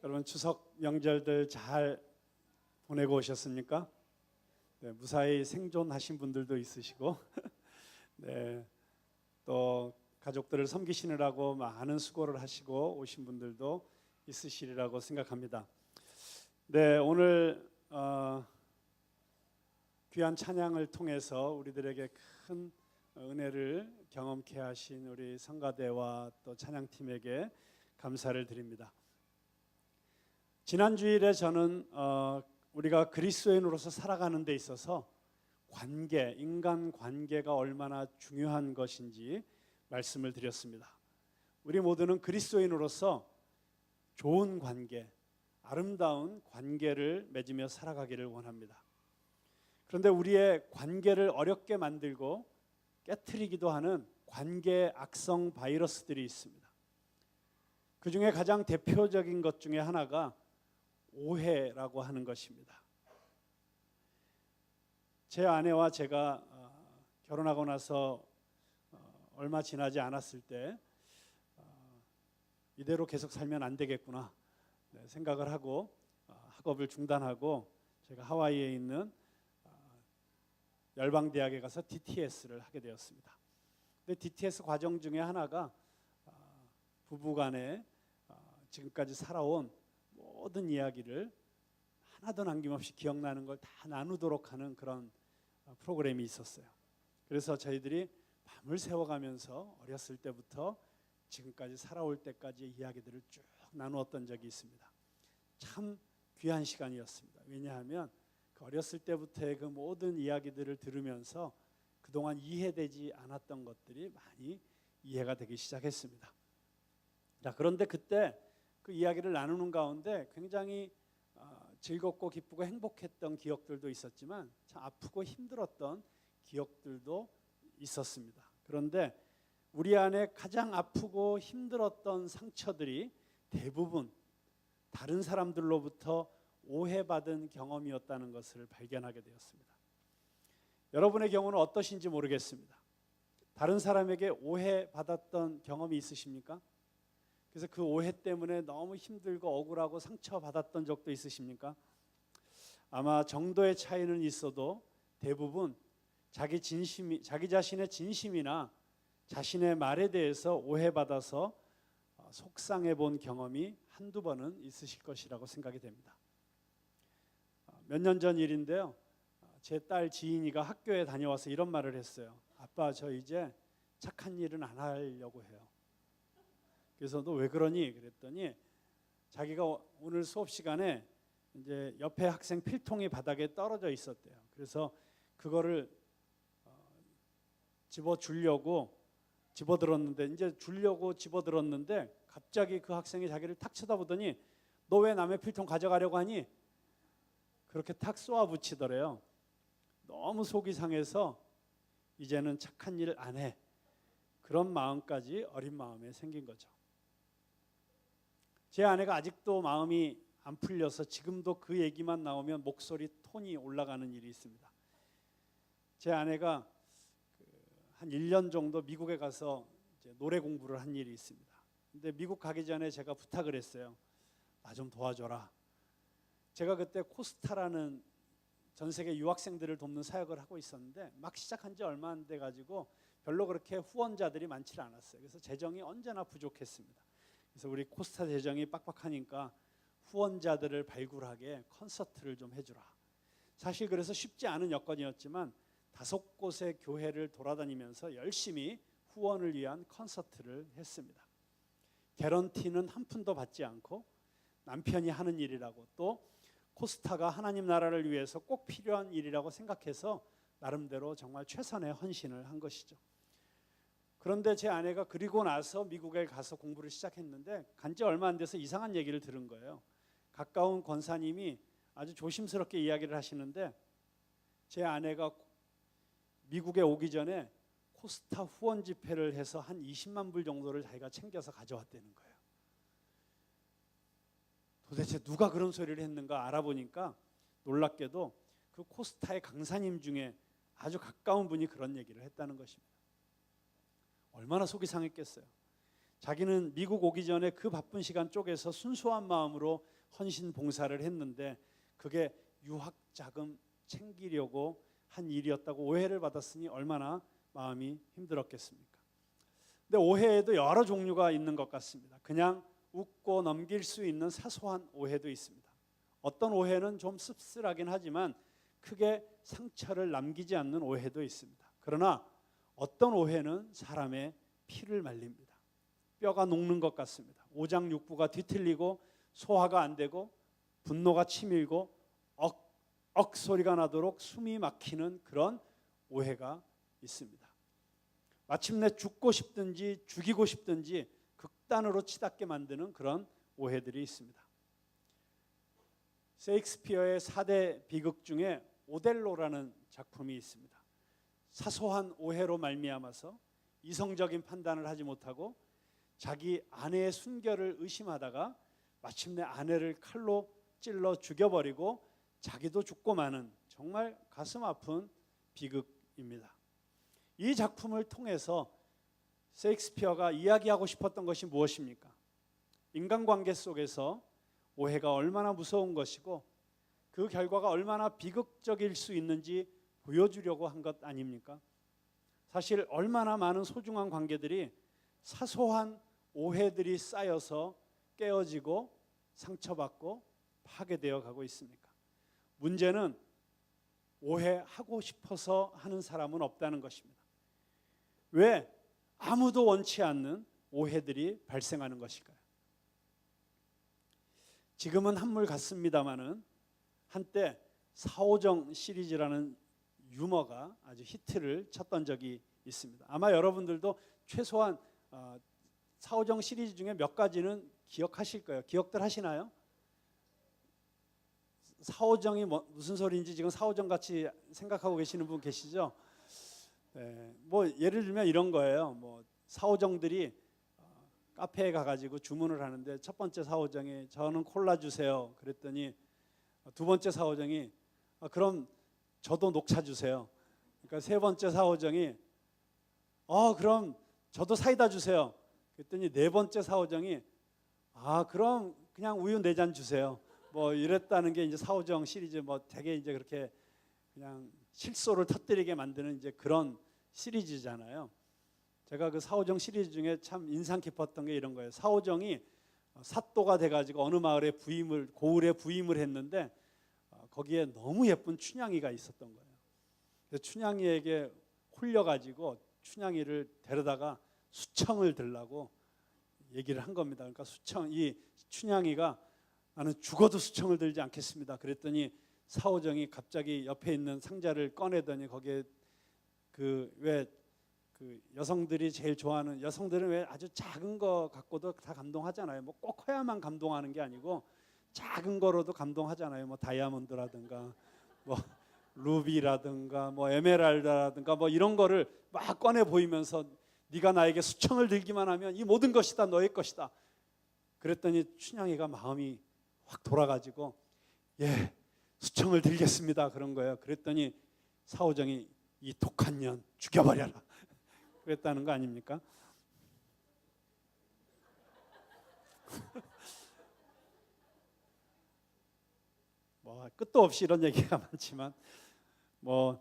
여러분 추석 명절들 잘 보내고 오셨습니까? 네, 무사히 생존하신 분들도 있으시고 네, 또 가족들을 섬기시느라고 많은 수고를 하시고 오신 분들도 있으시리라고 생각합니다. 네, 오늘 귀한 찬양을 통해서 우리들에게 큰 은혜를 경험케 하신 우리 성가대와 또 찬양팀에게 감사를 드립니다. 지난 주일에 저는 우리가 그리스도인으로서 살아가는 데 있어서 관계, 인간 관계가 얼마나 중요한 것인지 말씀을 드렸습니다. 우리 모두는 그리스도인으로서 좋은 관계, 아름다운 관계를 맺으며 살아가기를 원합니다. 그런데 우리의 관계를 어렵게 만들고 깨트리기도 하는 관계 악성 바이러스들이 있습니다. 그 중에 가장 대표적인 것 중에 하나가 오해라고 하는 것입니다. 제 아내와 제가 결혼하고 나서 얼마 지나지 않았을 때 이대로 계속 살면 안 되겠구나 생각을 하고 학업을 중단하고 제가 하와이에 있는 열방대학에 가서 DTS를 하게 되었습니다. 근데 DTS 과정 중에 하나가 부부간에 지금까지 살아온 모든 이야기를 하나도 남김없이 기억나는 걸 다 나누도록 하는 그런 프로그램이 있었어요. 그래서 저희들이 밤을 새워가면서 어렸을 때부터 지금까지 살아올 때까지의 이야기들을 쭉 나누었던 적이 있습니다. 참 귀한 시간이었습니다. 왜냐하면 그 어렸을 때부터의 그 모든 이야기들을 들으면서 그동안 이해되지 않았던 것들이 많이 이해가 되기 시작했습니다. 자, 그런데 그때 그 이야기를 나누는 가운데 굉장히 즐겁고 기쁘고 행복했던 기억들도 있었지만 참 아프고 힘들었던 기억들도 있었습니다. 그런데 우리 안에 가장 아프고 힘들었던 상처들이 대부분 다른 사람들로부터 오해받은 경험이었다는 것을 발견하게 되었습니다. 여러분의 경우는 어떠신지 모르겠습니다. 다른 사람에게 오해받았던 경험이 있으십니까? 그래서 그 오해 때문에 너무 힘들고 억울하고 상처받았던 적도 있으십니까? 아마 정도의 차이는 있어도 대부분 자기 자신의 진심이나 자신의 말에 대해서 오해받아서 속상해 본 경험이 한두 번은 있으실 것이라고 생각이 됩니다. 몇 년 전 일인데요. 제 딸 지인이가 학교에 다녀와서 이런 말을 했어요. 아빠, 저 이제 착한 일은 안 하려고 해요. 그래서 너 왜 그러니? 그랬더니 자기가 오늘 수업 시간에 이제 옆에 학생 필통이 바닥에 떨어져 있었대요. 그래서 그거를 집어들었는데 이제 주려고 집어들었는데 갑자기 그 학생이 자기를 탁 쳐다보더니 너 왜 남의 필통 가져가려고 하니? 그렇게 탁 쏘아붙이더래요. 너무 속이 상해서 이제는 착한 일 안 해. 그런 마음까지 어린 마음에 생긴 거죠. 제 아내가 아직도 마음이 안 풀려서 지금도 그 얘기만 나오면 목소리 톤이 올라가는 일이 있습니다. 제 아내가 한 1년 정도 미국에 가서 이제 노래 공부를 한 일이 있습니다. 근데 미국 가기 전에 제가 부탁을 했어요. 나 좀 도와줘라. 제가 그때 코스타라는 전 세계 유학생들을 돕는 사역을 하고 있었는데 막 시작한 지 얼마 안 돼 가지고 별로 그렇게 후원자들이 많지 않았어요. 그래서 재정이 언제나 부족했습니다. 그래서 우리 코스타 재정이 빡빡하니까 후원자들을 발굴하게 콘서트를 좀 해주라. 사실 그래서 쉽지 않은 여건이었지만 5곳의 교회를 돌아다니면서 열심히 후원을 위한 콘서트를 했습니다. 개런티는 한 푼도 받지 않고 남편이 하는 일이라고 또 코스타가 하나님 나라를 위해서 꼭 필요한 일이라고 생각해서 나름대로 정말 최선의 헌신을 한 것이죠. 그런데 제 아내가 그리고 나서 미국에 가서 공부를 시작했는데 간지 얼마 안 돼서 이상한 얘기를 들은 거예요. 가까운 권사님이 아주 조심스럽게 이야기를 하시는데 제 아내가 미국에 오기 전에 코스타 후원 집회를 해서 한 20만 불 정도를 자기가 챙겨서 가져왔다는 거예요. 도대체 누가 그런 소리를 했는가 알아보니까 놀랍게도 그 코스타의 강사님 중에 아주 가까운 분이 그런 얘기를 했다는 것입니다. 얼마나 속이 상했겠어요. 자기는 미국 오기 전에 그 바쁜 시간 쪼개서 순수한 마음으로 헌신 봉사를 했는데 그게 유학 자금 챙기려고 한 일이었다고 오해를 받았으니 얼마나 마음이 힘들었겠습니까? 근데 오해에도 여러 종류가 있는 것 같습니다. 그냥 웃고 넘길 수 있는 사소한 오해도 있습니다. 어떤 오해는 좀 씁쓸하긴 하지만 크게 상처를 남기지 않는 오해도 있습니다. 그러나 어떤 오해는 사람의 피를 말립니다. 뼈가 녹는 것 같습니다. 오장육부가 뒤틀리고 소화가 안 되고 분노가 치밀고 억 소리가 나도록 숨이 막히는 그런 오해가 있습니다. 마침내 죽고 싶든지 죽이고 싶든지 극단으로 치닫게 만드는 그런 오해들이 있습니다. 셰익스피어의 4대 비극 중에 오델로라는 작품이 있습니다. 사소한 오해로 말미암아서 이성적인 판단을 하지 못하고 자기 아내의 순결을 의심하다가 마침내 아내를 칼로 찔러 죽여버리고 자기도 죽고 마는 정말 가슴 아픈 비극입니다. 이 작품을 통해서 셰익스피어가 이야기하고 싶었던 것이 무엇입니까? 인간관계 속에서 오해가 얼마나 무서운 것이고 그 결과가 얼마나 비극적일 수 있는지 보여주려고 한 것 아닙니까? 사실 얼마나 많은 소중한 관계들이 사소한 오해들이 쌓여서 깨어지고 상처받고 파괴되어 가고 있습니까? 문제는 오해하고 싶어서 하는 사람은 없다는 것입니다. 왜 아무도 원치 않는 오해들이 발생하는 것일까요? 지금은 한물 같습니다마는 한때 사오정 시리즈라는 유머가 아주 히트를 쳤던 적이 있습니다. 아마 여러분들도 최소한 사오정 시리즈 중에 몇 가지는 기억하실 거예요. 기억들 하시나요? 사오정이 무슨 소리인지 지금 사오정 같이 생각하고 계시는 분 계시죠? 네, 뭐 예를 들면 이런 거예요. 뭐 사오정들이 카페에 가가지고 주문을 하는데 첫 번째 사오정이 저는 콜라 주세요. 그랬더니 두 번째 사오정이 그럼 저도 녹차 주세요. 그러니까 세 번째 사오정이 그럼 저도 사이다 주세요. 그랬더니 네 번째 사오정이 그럼 그냥 우유 4잔 주세요. 뭐 이랬다는 게 이제 사오정 시리즈 뭐 되게 이제 그렇게 그냥 실소를 터뜨리게 만드는 이제 그런 시리즈잖아요. 제가 그 사오정 시리즈 중에 참 인상 깊었던 게 이런 거예요. 사오정이 사또가 돼가지고 어느 마을에 고을에 부임을 했는데 거기에 너무 예쁜 춘향이가 있었던 거예요. 그래서 춘향이에게 홀려가지고 춘향이를 데려다가 수청을 들라고 얘기를 한 겁니다. 그러니까 이 춘향이가 나는 죽어도 수청을 들지 않겠습니다. 그랬더니 사오정이 갑자기 옆에 있는 상자를 꺼내더니 거기에 그 여성들이 제일 좋아하는 여성들은 왜 아주 작은 거 갖고도 다 감동하잖아요. 뭐 꼭 커야만 감동하는 게 아니고 작은 거로도 감동하잖아요. 뭐 다이아몬드라든가 뭐 루비라든가 뭐 에메랄드라든가 뭐 이런 거를 막 꺼내 보이면서 네가 나에게 수청을 들기만 하면 이 모든 것이 다 너의 것이다. 그랬더니 춘향이가 마음이 확 돌아가지고 수청을 들겠습니다. 그런 거예요. 그랬더니 사오정이 이 독한 년 죽여버려라. 그랬다는 거 아닙니까? 뭐 끝도 없이 이런 얘기가 많지만 뭐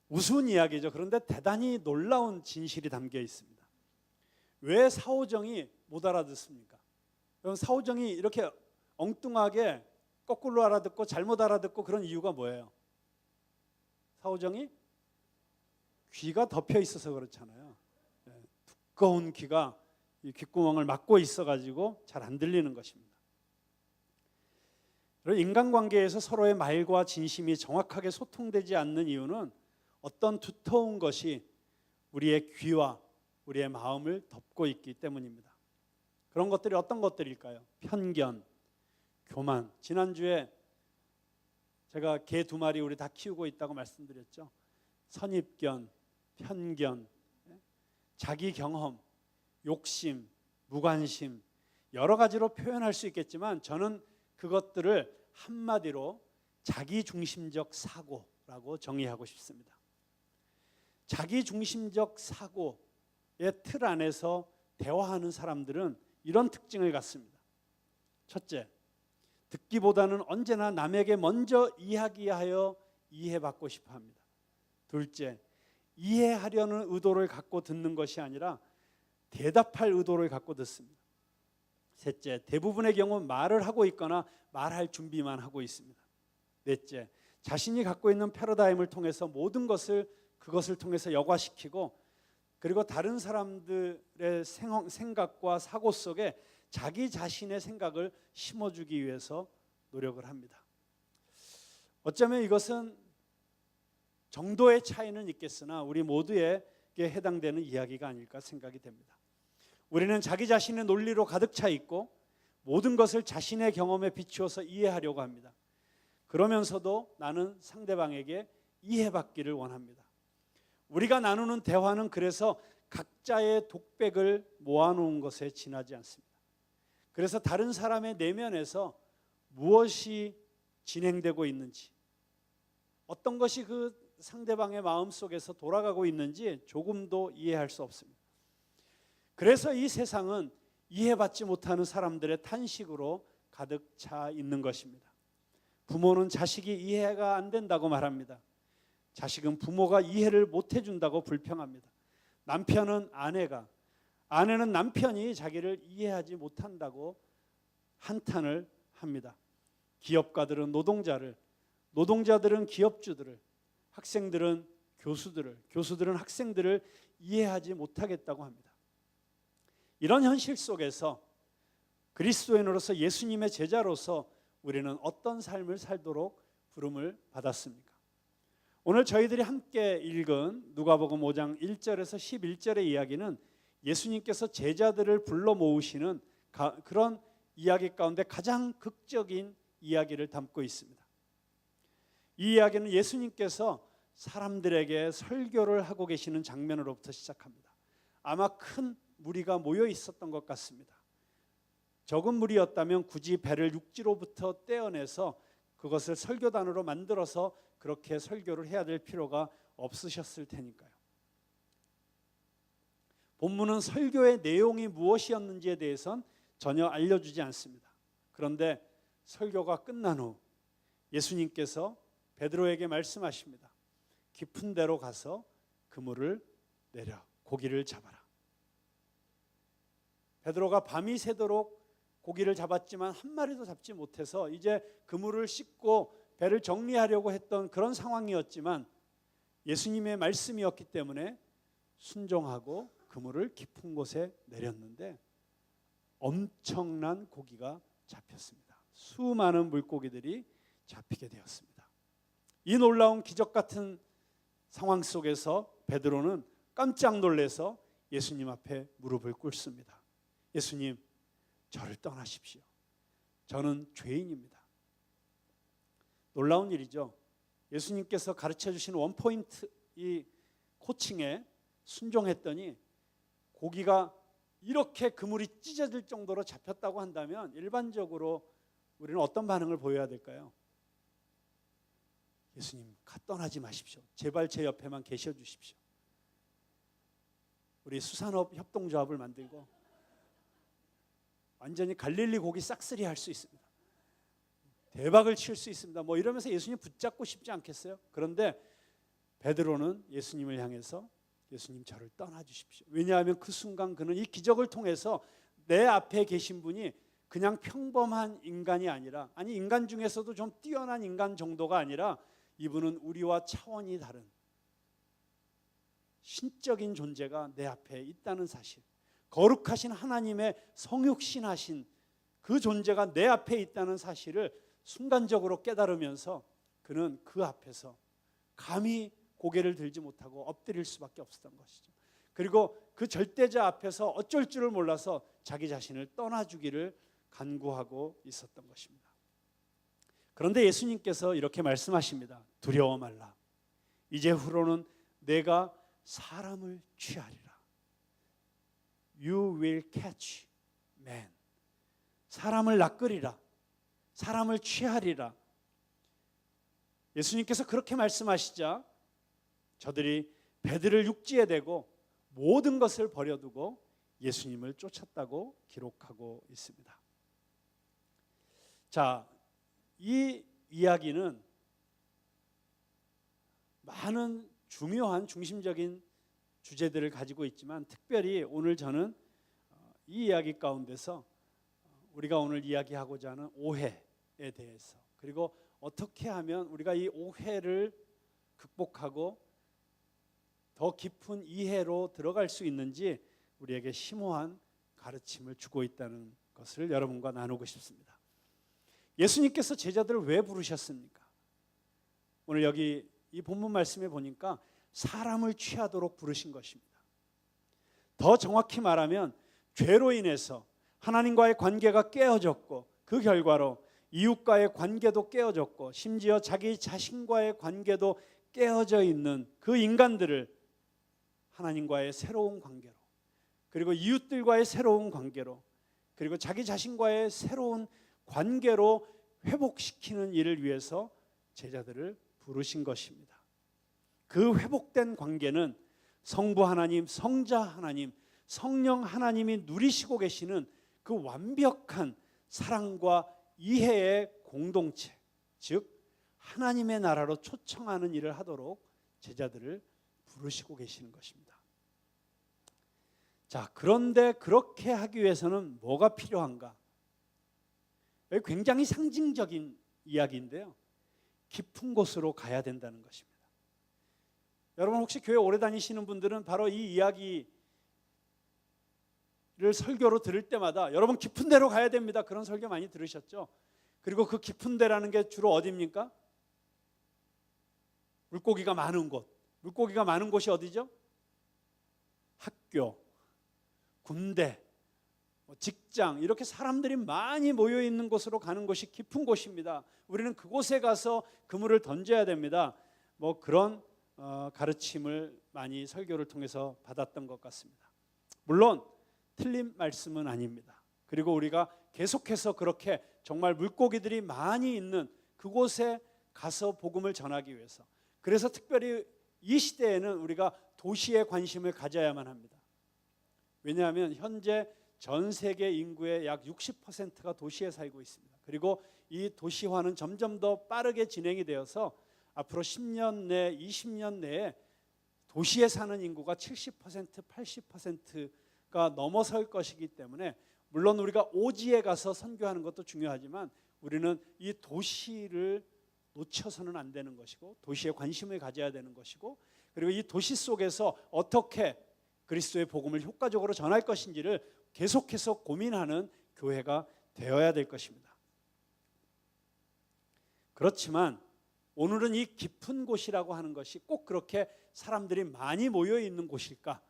우스운 이야기죠. 그런데 대단히 놀라운 진실이 담겨 있습니다. 왜 사오정이 못 알아듣습니까? 그럼 사오정이 이렇게 엉뚱하게 거꾸로 알아듣고 잘못 알아듣고 그런 이유가 뭐예요? 사오정이 귀가 덮여 있어서 그렇잖아요. 두꺼운 귀가 이 귓구멍을 막고 있어가지고 잘 안 들리는 것입니다. 인간관계에서 서로의 말과 진심이 정확하게 소통되지 않는 이유는 어떤 두터운 것이 우리의 귀와 우리의 마음을 덮고 있기 때문입니다. 그런 것들이 어떤 것들일까요? 편견, 교만. 지난주에 제가 개 2마리 우리 다 키우고 있다고 말씀드렸죠. 선입견, 편견, 자기 경험, 욕심, 무관심 여러 가지로 표현할 수 있겠지만 저는 그것들을 한마디로 자기중심적 사고라고 정의하고 싶습니다. 자기중심적 사고의 틀 안에서 대화하는 사람들은 이런 특징을 갖습니다. 첫째, 듣기보다는 언제나 남에게 먼저 이야기하여 이해받고 싶어 합니다. 둘째, 이해하려는 의도를 갖고 듣는 것이 아니라 대답할 의도를 갖고 듣습니다. 셋째, 대부분의 경우 말을 하고 있거나 말할 준비만 하고 있습니다. 넷째, 자신이 갖고 있는 패러다임을 통해서 모든 것을 그것을 통해서 여과시키고, 그리고 다른 사람들의 생각과 사고 속에 자기 자신의 생각을 심어주기 위해서 노력을 합니다. 어쩌면 이것은 정도의 차이는 있겠으나 우리 모두에게 해당되는 이야기가 아닐까 생각이 됩니다. 우리는 자기 자신의 논리로 가득 차 있고 모든 것을 자신의 경험에 비추어서 이해하려고 합니다. 그러면서도 나는 상대방에게 이해받기를 원합니다. 우리가 나누는 대화는 그래서 각자의 독백을 모아놓은 것에 지나지 않습니다. 그래서 다른 사람의 내면에서 무엇이 진행되고 있는지, 어떤 것이 그 상대방의 마음속에서 돌아가고 있는지 조금도 이해할 수 없습니다. 그래서 이 세상은 이해받지 못하는 사람들의 탄식으로 가득 차 있는 것입니다. 부모는 자식이 이해가 안 된다고 말합니다. 자식은 부모가 이해를 못 해준다고 불평합니다. 남편은 아내는 남편이 자기를 이해하지 못한다고 한탄을 합니다. 기업가들은 노동자들은 기업주들을, 학생들은 교수들은 학생들을 이해하지 못하겠다고 합니다. 이런 현실 속에서 그리스도인으로서, 예수님의 제자로서 우리는 어떤 삶을 살도록 부름을 받았습니까? 오늘 저희들이 함께 읽은 누가복음 5장 1절에서 11절의 이야기는 예수님께서 제자들을 불러 모으시는 그런 이야기 가운데 가장 극적인 이야기를 담고 있습니다. 이 이야기는 예수님께서 사람들에게 설교를 하고 계시는 장면으로부터 시작합니다. 아마 큰 무리가 모여 있었던 것 같습니다. 적은 무리였다면 굳이 배를 육지로부터 떼어내서 그것을 설교단으로 만들어서 그렇게 설교를 해야 될 필요가 없으셨을 테니까요. 본문은 설교의 내용이 무엇이었는지에 대해서는 전혀 알려주지 않습니다. 그런데 설교가 끝난 후 예수님께서 베드로에게 말씀하십니다. 깊은 데로 가서 그물을 내려 고기를 잡아라. 베드로가 밤이 새도록 고기를 잡았지만 한 마리도 잡지 못해서 이제 그물을 씻고 배를 정리하려고 했던 그런 상황이었지만 예수님의 말씀이었기 때문에 순종하고 그물을 깊은 곳에 내렸는데 엄청난 고기가 잡혔습니다. 수많은 물고기들이 잡히게 되었습니다. 이 놀라운 기적 같은 상황 속에서 베드로는 깜짝 놀라서 예수님 앞에 무릎을 꿇습니다. 예수님, 저를 떠나십시오. 저는 죄인입니다. 놀라운 일이죠. 예수님께서 가르쳐 주신 원포인트 이 코칭에 순종했더니 고기가 이렇게 그물이 찢어질 정도로 잡혔다고 한다면 일반적으로 우리는 어떤 반응을 보여야 될까요? 예수님, 떠나지 마십시오. 제발 제 옆에만 계셔 주십시오. 우리 수산업 협동조합을 만들고 완전히 갈릴리 고기 싹쓸이 할 수 있습니다. 대박을 칠 수 있습니다. 뭐 이러면서 예수님 붙잡고 싶지 않겠어요? 그런데 베드로는 예수님을 향해서 예수님, 저를 떠나 주십시오. 왜냐하면 그 순간 그는 이 기적을 통해서 내 앞에 계신 분이 그냥 평범한 인간이 아니라, 아니 인간 중에서도 좀 뛰어난 인간 정도가 아니라 이분은 우리와 차원이 다른 신적인 존재가 내 앞에 있다는 사실, 거룩하신 하나님의 성육신하신 그 존재가 내 앞에 있다는 사실을 순간적으로 깨달으면서 그는 그 앞에서 감히 고개를 들지 못하고 엎드릴 수밖에 없었던 것이죠. 그리고 그 절대자 앞에서 어쩔 줄을 몰라서 자기 자신을 떠나주기를 간구하고 있었던 것입니다. 그런데 예수님께서 이렇게 말씀하십니다. 두려워 말라. 이제후로는 내가 사람을 취하리라. You will catch man. 사람을 낚으리라. 사람을 취하리라. 예수님께서 그렇게 말씀하시자 저들이 배들을 육지에 대고 모든 것을 버려두고 예수님을 쫓았다고 기록하고 있습니다. 자, 이 이야기는 많은 중요한 중심적인 주제들을 가지고 있지만 특별히 오늘 저는 이 이야기 가운데서 우리가 오늘 이야기하고자 하는 오해에 대해서, 그리고 어떻게 하면 우리가 이 오해를 극복하고 더 깊은 이해로 들어갈 수 있는지 우리에게 심오한 가르침을 주고 있다는 것을 여러분과 나누고 싶습니다. 예수님께서 제자들을 왜 부르셨습니까? 오늘 여기 이 본문 말씀에 보니까 사람을 취하도록 부르신 것입니다. 더 정확히 말하면 죄로 인해서 하나님과의 관계가 깨어졌고 그 결과로 이웃과의 관계도 깨어졌고 심지어 자기 자신과의 관계도 깨어져 있는 그 인간들을 하나님과의 새로운 관계로, 그리고 이웃들과의 새로운 관계로, 그리고 자기 자신과의 새로운 관계로 회복시키는 일을 위해서 제자들을 부르신 것입니다. 그 회복된 관계는 성부 하나님, 성자 하나님, 성령 하나님이 누리시고 계시는 그 완벽한 사랑과 이해의 공동체, 즉 하나님의 나라로 초청하는 일을 하도록 제자들을 부르시고 계시는 것입니다. 자, 그런데 그렇게 하기 위해서는 뭐가 필요한가? 굉장히 상징적인 이야기인데요, 깊은 곳으로 가야 된다는 것입니다. 여러분 혹시 교회 오래 다니시는 분들은 바로 이 이야기를 설교로 들을 때마다 여러분 깊은 데로 가야 됩니다, 그런 설교 많이 들으셨죠? 그리고 그 깊은 데라는 게 주로 어디입니까? 물고기가 많은 곳. 물고기가 많은 곳이 어디죠? 학교, 군대, 직장, 이렇게 사람들이 많이 모여 있는 곳으로 가는 곳이 깊은 곳입니다. 우리는 그곳에 가서 그물을 던져야 됩니다. 그런 가르침을 많이 설교를 통해서 받았던 것 같습니다. 물론 틀린 말씀은 아닙니다. 그리고 우리가 계속해서 그렇게 정말 물고기들이 많이 있는 그곳에 가서 복음을 전하기 위해서, 그래서 특별히 이 시대에는 우리가 도시에 관심을 가져야만 합니다. 왜냐하면 현재 전 세계 인구의 약 60%가 도시에 살고 있습니다. 그리고 이 도시화는 점점 더 빠르게 진행이 되어서 앞으로 10년 내, 20년 내에 도시에 사는 인구가 70%, 80%가 넘어설 것이기 때문에, 물론 우리가 오지에 가서 선교하는 것도 중요하지만 우리는 이 도시를 놓쳐서는 안 되는 것이고 도시에 관심을 가져야 되는 것이고, 그리고 이 도시 속에서 어떻게 그리스도의 복음을 효과적으로 전할 것인지를 계속해서 고민하는 교회가 되어야 될 것입니다. 그렇지만 오늘은 이 깊은 곳이라고 하는 것이 꼭 그렇게 사람들이 많이 모여 있는 곳일까?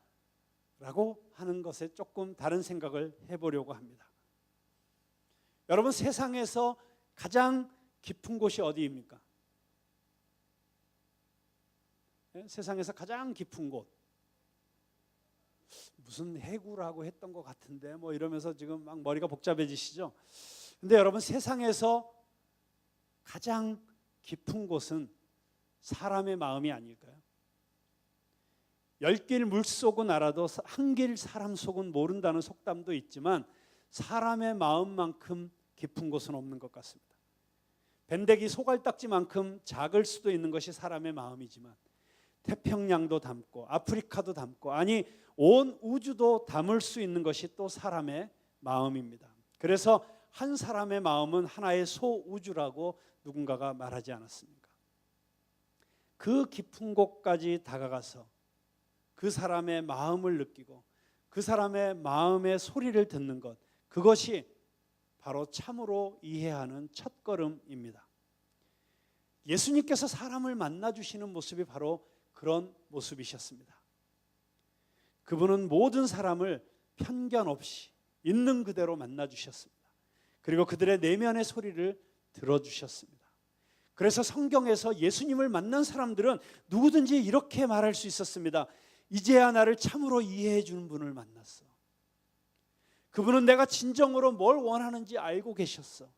라고 하는 것에 조금 다른 생각을 해보려고 합니다. 여러분, 세상에서 가장 깊은 곳이 어디입니까? 세상에서 가장 깊은 곳, 무슨 해구라고 했던 것 같은데 이러면서 지금 막 머리가 복잡해지시죠? 근데 여러분, 세상에서 가장 깊은 곳은 사람의 마음이 아닐까요? 열 길 물속은 알아도 한 길 사람 속은 모른다는 속담도 있지만 사람의 마음만큼 깊은 곳은 없는 것 같습니다. 밴데기 소갈딱지만큼 작을 수도 있는 것이 사람의 마음이지만 태평양도 담고 아프리카도 담고, 아니 온 우주도 담을 수 있는 것이 또 사람의 마음입니다. 그래서 한 사람의 마음은 하나의 소우주라고 누군가가 말하지 않았습니까? 그 깊은 곳까지 다가가서 그 사람의 마음을 느끼고 그 사람의 마음의 소리를 듣는 것, 그것이 바로 참으로 이해하는 첫걸음입니다. 예수님께서 사람을 만나주시는 모습이 바로 그런 모습이셨습니다. 그분은 모든 사람을 편견 없이 있는 그대로 만나주셨습니다. 그리고 그들의 내면의 소리를 들어주셨습니다. 그래서 성경에서 예수님을 만난 사람들은 누구든지 이렇게 말할 수 있었습니다. 이제야 나를 참으로 이해해 주는 분을 만났어. 그분은 내가 진정으로 뭘 원하는지 알고 계셨어.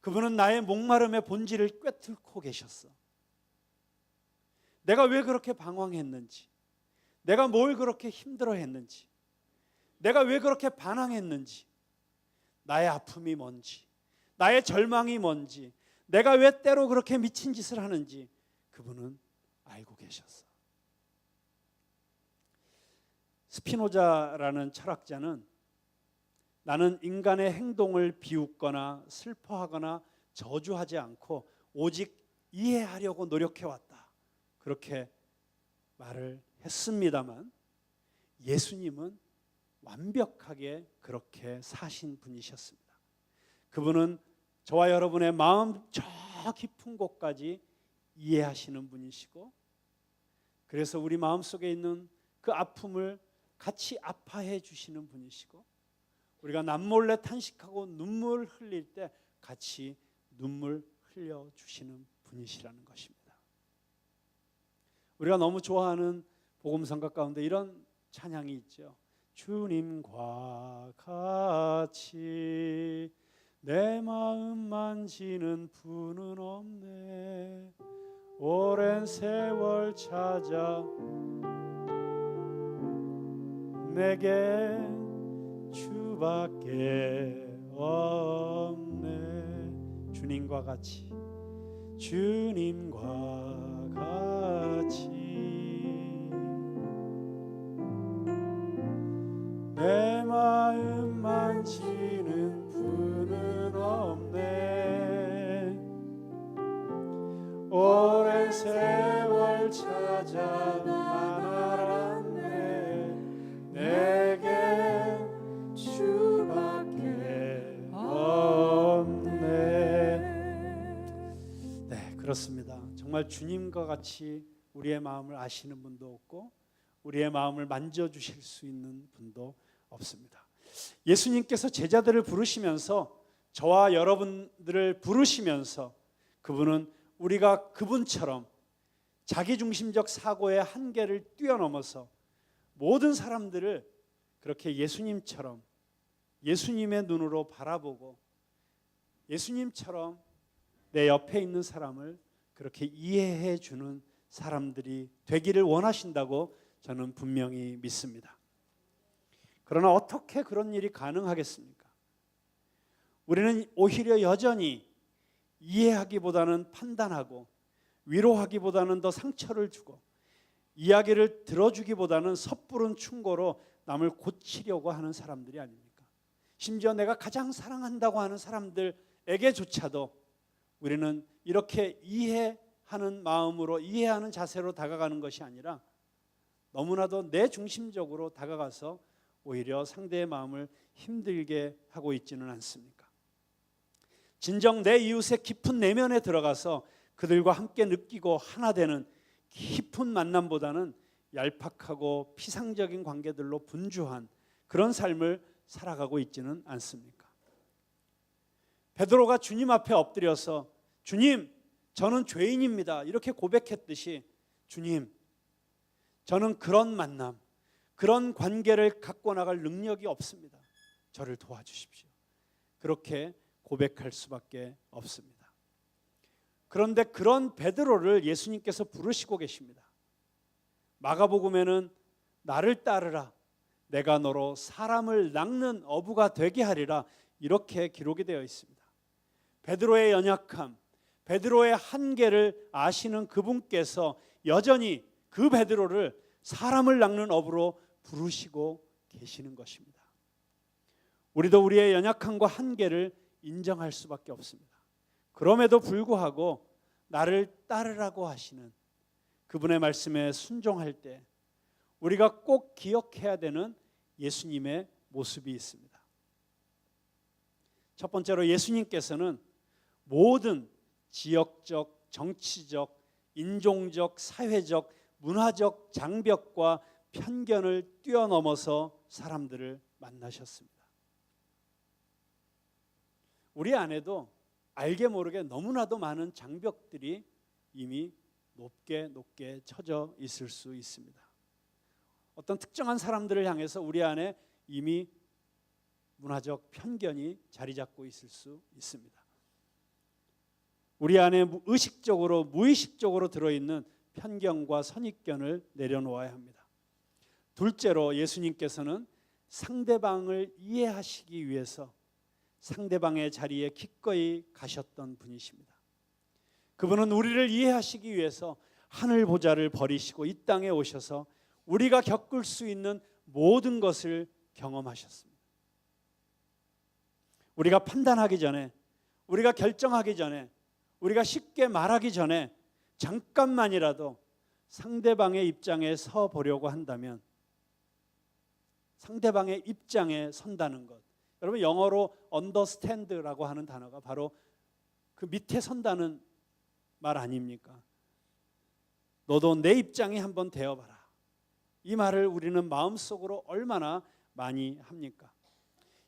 그분은 나의 목마름의 본질을 꿰뚫고 계셨어. 내가 왜 그렇게 방황했는지, 내가 뭘 그렇게 힘들어했는지, 내가 왜 그렇게 반항했는지, 나의 아픔이 뭔지, 나의 절망이 뭔지, 내가 왜 때로 그렇게 미친 짓을 하는지 그분은 알고 계셨어. 스피노자라는 철학자는 나는 인간의 행동을 비웃거나 슬퍼하거나 저주하지 않고 오직 이해하려고 노력해왔다, 그렇게 말을 했습니다만, 예수님은 완벽하게 그렇게 사신 분이셨습니다. 그분은 저와 여러분의 마음 저 깊은 곳까지 이해하시는 분이시고, 그래서 우리 마음속에 있는 그 아픔을 같이 아파해 주시는 분이시고, 우리가 남몰래 탄식하고 눈물 흘릴 때 같이 눈물 흘려 주시는 분이시라는 것입니다. 우리가 너무 좋아하는 복음성가 가운데 이런 찬양이 있죠. 주님과 같이 내 마음 만지는 분은 없네. 오랜 세월 찾아 내게 주밖에 없네. 주님과 같이, 주님과 같이 내 마음 만지는 분은 없네. 오랜 세월 찾아 난 알았네. 내게 주밖에 없네. 네, 그렇습니다. 정말 주님과 같이 우리의 마음을 아시는 분도 없고 우리의 마음을 만져주실 수 있는 분도 없습니다. 예수님께서 제자들을 부르시면서, 저와 여러분들을 부르시면서 그분은 우리가 그분처럼 자기중심적 사고의 한계를 뛰어넘어서 모든 사람들을 그렇게 예수님처럼 예수님의 눈으로 바라보고 예수님처럼 내 옆에 있는 사람을 그렇게 이해해 주는 사람들이 되기를 원하신다고 저는 분명히 믿습니다. 그러나 어떻게 그런 일이 가능하겠습니까? 우리는 오히려 여전히 이해하기보다는 판단하고 위로하기보다는 더 상처를 주고 이야기를 들어주기보다는 섣부른 충고로 남을 고치려고 하는 사람들이 아닙니까? 심지어 내가 가장 사랑한다고 하는 사람들에게조차도 우리는 이렇게 이해하는 마음으로, 이해하는 자세로 다가가는 것이 아니라 너무나도 내 중심적으로 다가가서 오히려 상대의 마음을 힘들게 하고 있지는 않습니까? 진정 내 이웃의 깊은 내면에 들어가서 그들과 함께 느끼고 하나 되는 깊은 만남보다는 얄팍하고 피상적인 관계들로 분주한 그런 삶을 살아가고 있지는 않습니까? 베드로가 주님 앞에 엎드려서 주님, 저는 죄인입니다, 이렇게 고백했듯이 주님, 저는 그런 만남, 그런 관계를 갖고 나갈 능력이 없습니다. 저를 도와주십시오. 그렇게 고백할 수밖에 없습니다. 그런데 그런 베드로를 예수님께서 부르시고 계십니다. 마가복음에는 나를 따르라, 내가 너로 사람을 낚는 어부가 되게 하리라, 이렇게 기록이 되어 있습니다. 베드로의 연약함, 베드로의 한계를 아시는 그분께서 여전히 그 베드로를 사람을 낚는 어부로 부르시고 계시는 것입니다. 우리도 우리의 연약함과 한계를 인정할 수밖에 없습니다. 그럼에도 불구하고 나를 따르라고 하시는 그분의 말씀에 순종할 때 우리가 꼭 기억해야 되는 예수님의 모습이 있습니다. 첫 번째로 예수님께서는 모든 지역적, 정치적, 인종적, 사회적, 문화적 장벽과 편견을 뛰어넘어서 사람들을 만나셨습니다. 우리 안에도 알게 모르게 너무나도 많은 장벽들이 이미 높게 쳐져 있을 수 있습니다. 어떤 특정한 사람들을 향해서 우리 안에 이미 문화적 편견이 자리 잡고 있을 수 있습니다. 우리 안에 의식적으로, 무의식적으로 들어있는 편견과 선입견을 내려놓아야 합니다. 둘째로 예수님께서는 상대방을 이해하시기 위해서 상대방의 자리에 기꺼이 가셨던 분이십니다. 그분은 우리를 이해하시기 위해서 하늘 보좌를 버리시고 이 땅에 오셔서 우리가 겪을 수 있는 모든 것을 경험하셨습니다. 우리가 판단하기 전에, 우리가 결정하기 전에, 우리가 쉽게 말하기 전에 잠깐만이라도 상대방의 입장에 서 보려고 한다면, 상대방의 입장에 선다는 것, 여러분 영어로 understand라고 하는 단어가 바로 그 밑에 선다는 말 아닙니까? 너도 내 입장이 한번 되어봐라. 이 말을 우리는 마음속으로 얼마나 많이 합니까?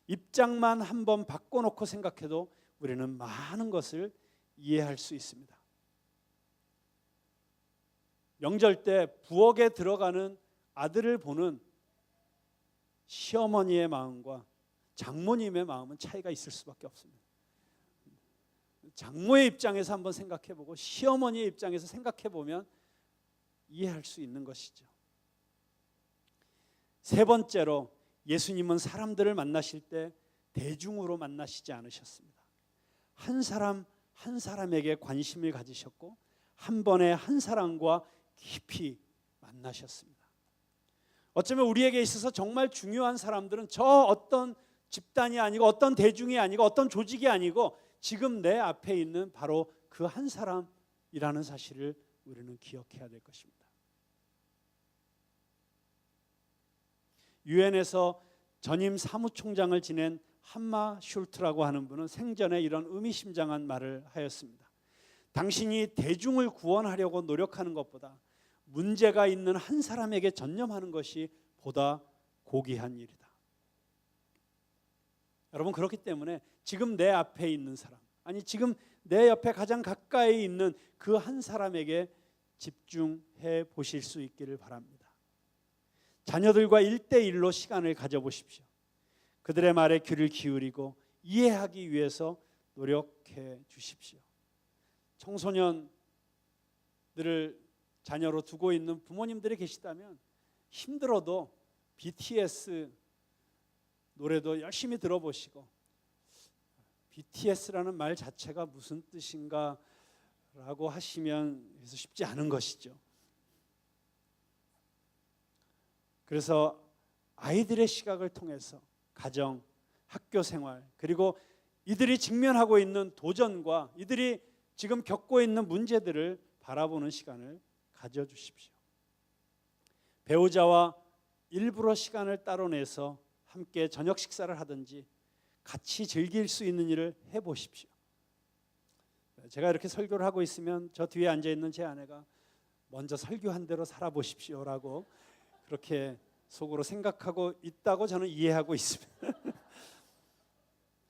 입장만 한번 바꿔놓고 생각해도 우리는 많은 것을 이해할 수 있습니다. 명절 때 부엌에 들어가는 아들을 보는 시어머니의 마음과 장모님의 마음은 차이가 있을 수밖에 없습니다. 장모의 입장에서 한번 생각해보고 시어머니의 입장에서 생각해보면 이해할 수 있는 것이죠. 세 번째로, 예수님은 사람들을 만나실 때 대중으로 만나시지 않으셨습니다. 한 사람 한 사람에게 관심을 가지셨고 한 번에 한 사람과 깊이 만나셨습니다. 어쩌면 우리에게 있어서 정말 중요한 사람들은 저 어떤 집단이 아니고 어떤 대중이 아니고 어떤 조직이 아니고 지금 내 앞에 있는 바로 그 한 사람이라는 사실을 우리는 기억해야 될 것입니다. 유엔에서 전임 사무총장을 지낸 한마 슐트라고 하는 분은 생전에 이런 의미심장한 말을 하였습니다. 당신이 대중을 구원하려고 노력하는 것보다 문제가 있는 한 사람에게 전념하는 것이 보다 고귀한 일이다. 여러분, 그렇기 때문에 지금 내 앞에 있는 사람, 아니 지금 내 옆에 가장 가까이 있는 그 한 사람에게 집중해 보실 수 있기를 바랍니다. 자녀들과 1대1로 시간을 가져보십시오. 그들의 말에 귀를 기울이고 이해하기 위해서 노력해 주십시오. 청소년들을 자녀로 두고 있는 부모님들이 계시다면 힘들어도 BTS 노래도 열심히 들어보시고, BTS라는 말 자체가 무슨 뜻인가 라고 하시면 그래서 쉽지 않은 것이죠. 그래서 아이들의 시각을 통해서 가정, 학교 생활, 그리고 이들이 직면하고 있는 도전과 이들이 지금 겪고 있는 문제들을 바라보는 시간을 가져주십시오. 배우자와 일부러 시간을 따로 내서 함께 저녁 식사를 하든지 같이 즐길 수 있는 일을 해보십시오. 제가 이렇게 설교를 하고 있으면 저 뒤에 앉아있는 제 아내가 먼저 설교한 대로 살아보십시오라고 그렇게 속으로 생각하고 있다고 저는 이해하고 있습니다.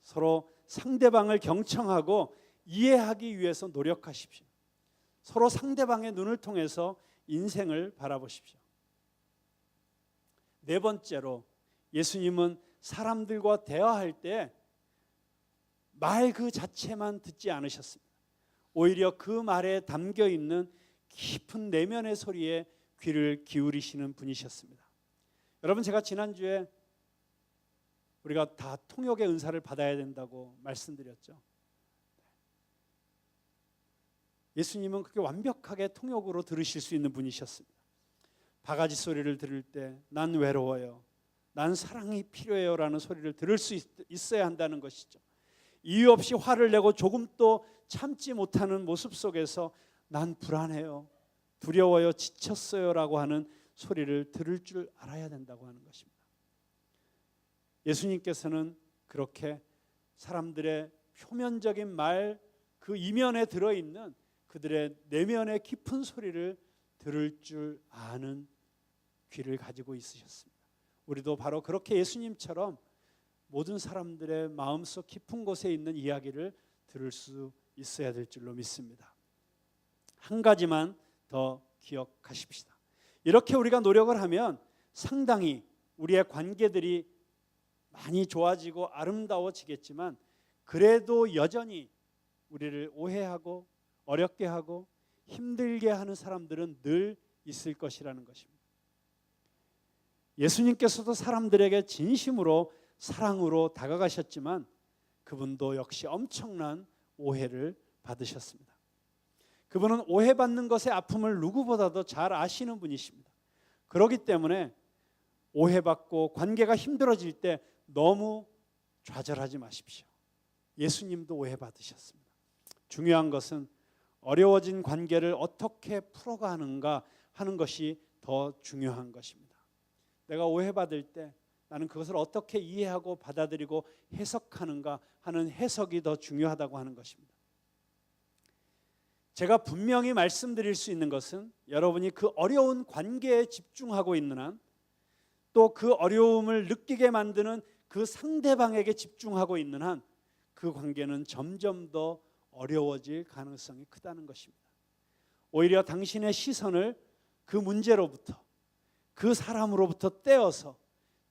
서로 상대방을 경청하고 이해하기 위해서 노력하십시오. 서로 상대방의 눈을 통해서 인생을 바라보십시오. 네 번째로, 예수님은 사람들과 대화할 때 말 그 자체만 듣지 않으셨습니다. 오히려 그 말에 담겨 있는 깊은 내면의 소리에 귀를 기울이시는 분이셨습니다. 여러분, 제가 지난주에 우리가 다 통역의 은사를 받아야 된다고 말씀드렸죠. 예수님은 그렇게 완벽하게 통역으로 들으실 수 있는 분이셨습니다. 바가지 소리를 들을 때 난 외로워요, 난 사랑이 필요해요 라는 소리를 들을 수 있어야 한다는 것이죠. 이유 없이 화를 내고 조금도 참지 못하는 모습 속에서 난 불안해요, 두려워요, 지쳤어요 라고 하는 소리를 들을 줄 알아야 된다고 하는 것입니다. 예수님께서는 그렇게 사람들의 표면적인 말 그 이면에 들어있는 그들의 내면의 깊은 소리를 들을 줄 아는 귀를 가지고 있으셨습니다. 우리도 바로 그렇게 예수님처럼 모든 사람들의 마음속 깊은 곳에 있는 이야기를 들을 수 있어야 될 줄로 믿습니다. 한 가지만 더 기억하십시다. 이렇게 우리가 노력을 하면 상당히 우리의 관계들이 많이 좋아지고 아름다워지겠지만 그래도 여전히 우리를 오해하고 어렵게 하고 힘들게 하는 사람들은 늘 있을 것이라는 것입니다. 예수님께서도 사람들에게 진심으로 사랑으로 다가가셨지만 그분도 역시 엄청난 오해를 받으셨습니다. 그분은 오해받는 것의 아픔을 누구보다도 잘 아시는 분이십니다. 그렇기 때문에 오해받고 관계가 힘들어질 때 너무 좌절하지 마십시오. 예수님도 오해받으셨습니다. 중요한 것은 어려워진 관계를 어떻게 풀어가는가 하는 것이 더 중요한 것입니다. 내가 오해받을 때 나는 그것을 어떻게 이해하고 받아들이고 해석하는가 하는 해석이 더 중요하다고 하는 것입니다. 제가 분명히 말씀드릴 수 있는 것은 여러분이 그 어려운 관계에 집중하고 있는 한, 또 그 어려움을 느끼게 만드는 그 상대방에게 집중하고 있는 한, 그 관계는 점점 더 어려워질 가능성이 크다는 것입니다. 오히려 당신의 시선을 그 문제로부터, 그 사람으로부터 떼어서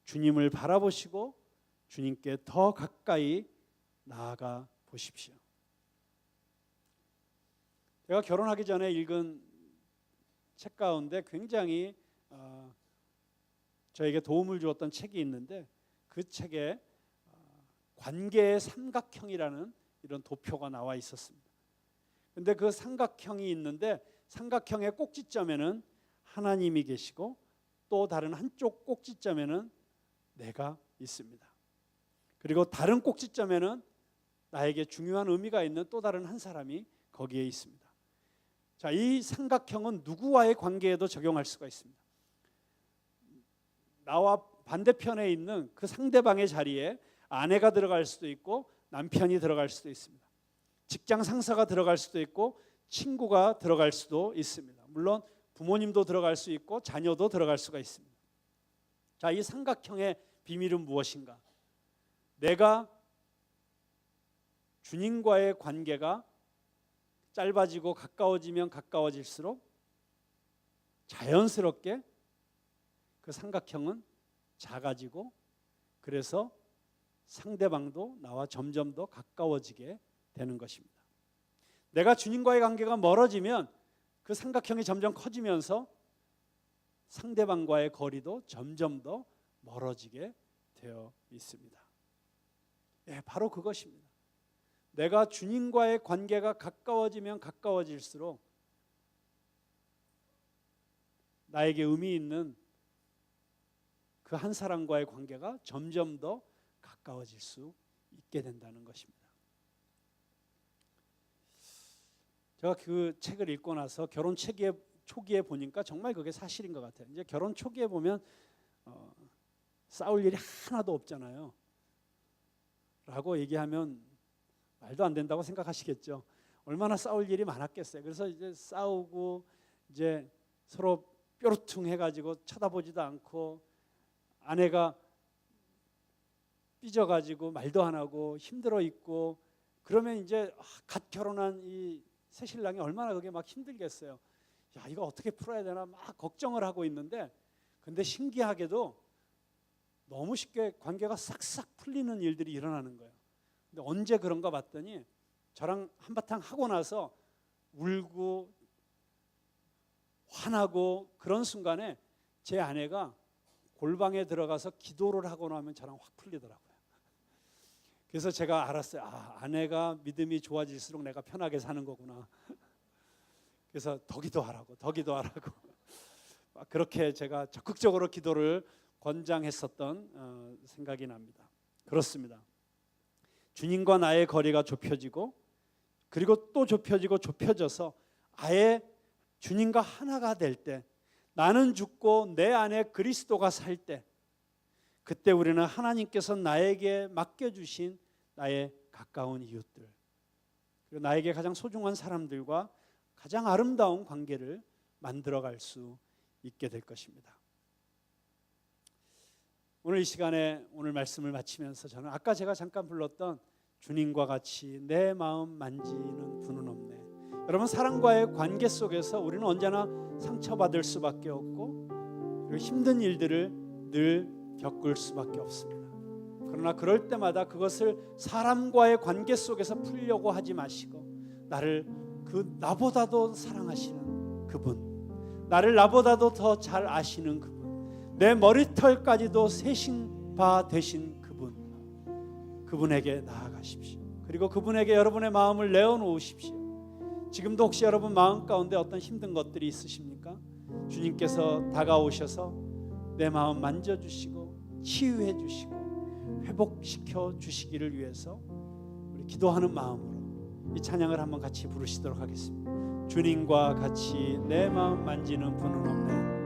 주님을 바라보시고 주님께 더 가까이 나아가 보십시오. 제가 결혼하기 전에 읽은 책 가운데 굉장히 저에게 도움을 주었던 책이 있는데, 그 책에 관계의 삼각형이라는 이런 도표가 나와 있었습니다. 그런데 그 삼각형이 있는데 삼각형의 꼭지점에는 하나님이 계시고 또 다른 한쪽 꼭지점에는 내가 있습니다. 그리고 다른 꼭지점에는 나에게 중요한 의미가 있는 또 다른 한 사람이 거기에 있습니다. 자, 이 삼각형은 누구와의 관계에도 적용할 수가 있습니다. 나와 반대편에 있는 그 상대방의 자리에 아내가 들어갈 수도 있고 남편이 들어갈 수도 있습니다. 직장 상사가 들어갈 수도 있고 친구가 들어갈 수도 있습니다. 물론 부모님도 들어갈 수 있고 자녀도 들어갈 수가 있습니다. 자, 이 삼각형의 비밀은 무엇인가? 내가 주님과의 관계가 짧아지고 가까워지면 가까워질수록 자연스럽게 그 삼각형은 작아지고, 그래서 상대방도 나와 점점 더 가까워지게 되는 것입니다. 내가 주님과의 관계가 멀어지면 그 삼각형이 점점 커지면서 상대방과의 거리도 점점 더 멀어지게 되어 있습니다. 예, 바로 그것입니다. 내가 주님과의 관계가 가까워지면 가까워질수록 나에게 의미 있는 그 한 사람과의 관계가 점점 더 가까워질 수 있게 된다는 것입니다. 제가 그 책을 읽고 나서 결혼 초기에 보니까 정말 그게 사실인 것 같아요. 이제 결혼 초기에 보면 싸울 일이 하나도 없잖아요. 라고 얘기하면 말도 안 된다고 생각하시겠죠. 얼마나 싸울 일이 많았겠어요. 그래서 이제 싸우고 이제 서로 뾰루퉁해가지고 쳐다보지도 않고, 아내가 삐져가지고 말도 안 하고 힘들어 있고, 그러면 이제 갓 결혼한 이 새신랑이 얼마나 그게 막 힘들겠어요. 야, 이거 어떻게 풀어야 되나 막 걱정을 하고 있는데, 근데 신기하게도 너무 쉽게 관계가 싹싹 풀리는 일들이 일어나는 거예요. 근데 언제 그런가 봤더니 저랑 한바탕 하고 나서 울고 화나고 그런 순간에 제 아내가 골방에 들어가서 기도를 하고 나면 저랑 확 풀리더라고요. 그래서 제가 알았어요. 아내가 믿음이 좋아질수록 내가 편하게 사는 거구나. 그래서 더 기도하라고 그렇게 제가 적극적으로 기도를 권장했었던 생각이 납니다. 그렇습니다. 주님과 나의 거리가 좁혀지고, 그리고 또 좁혀져서 아예 주님과 하나가 될 때, 나는 죽고 내 안에 그리스도가 살 때, 그때 우리는 하나님께서 나에게 맡겨주신 나의 가까운 이웃들, 그리고 나에게 가장 소중한 사람들과 가장 아름다운 관계를 만들어갈 수 있게 될 것입니다. 오늘 이 시간에 오늘 말씀을 마치면서 저는 아까 제가 잠깐 불렀던 주님과 같이 내 마음 만지는 분은 없네. 여러분, 사랑과의 관계 속에서 우리는 언제나 상처받을 수밖에 없고, 그리고 힘든 일들을 늘 겪을 수밖에 없습니다. 그러나 그럴 때마다 그것을 사람과의 관계 속에서 풀려고 하지 마시고, 나보다도 사랑하시는 그분, 나를 나보다도 더 잘 아시는 그분, 내 머리털까지도 세신 바 되신 그분에게 나아가십시오. 그리고 그분에게 여러분의 마음을 내어놓으십시오. 지금도 혹시 여러분 마음 가운데 어떤 힘든 것들이 있으십니까? 주님께서 다가오셔서 내 마음 만져주시고 치유해 주시고 회복시켜 주시기를 위해서 우리 기도하는 마음으로 이 찬양을 한번 같이 부르시도록 하겠습니다. 주님과 같이 내 마음 만지는 분은 없네.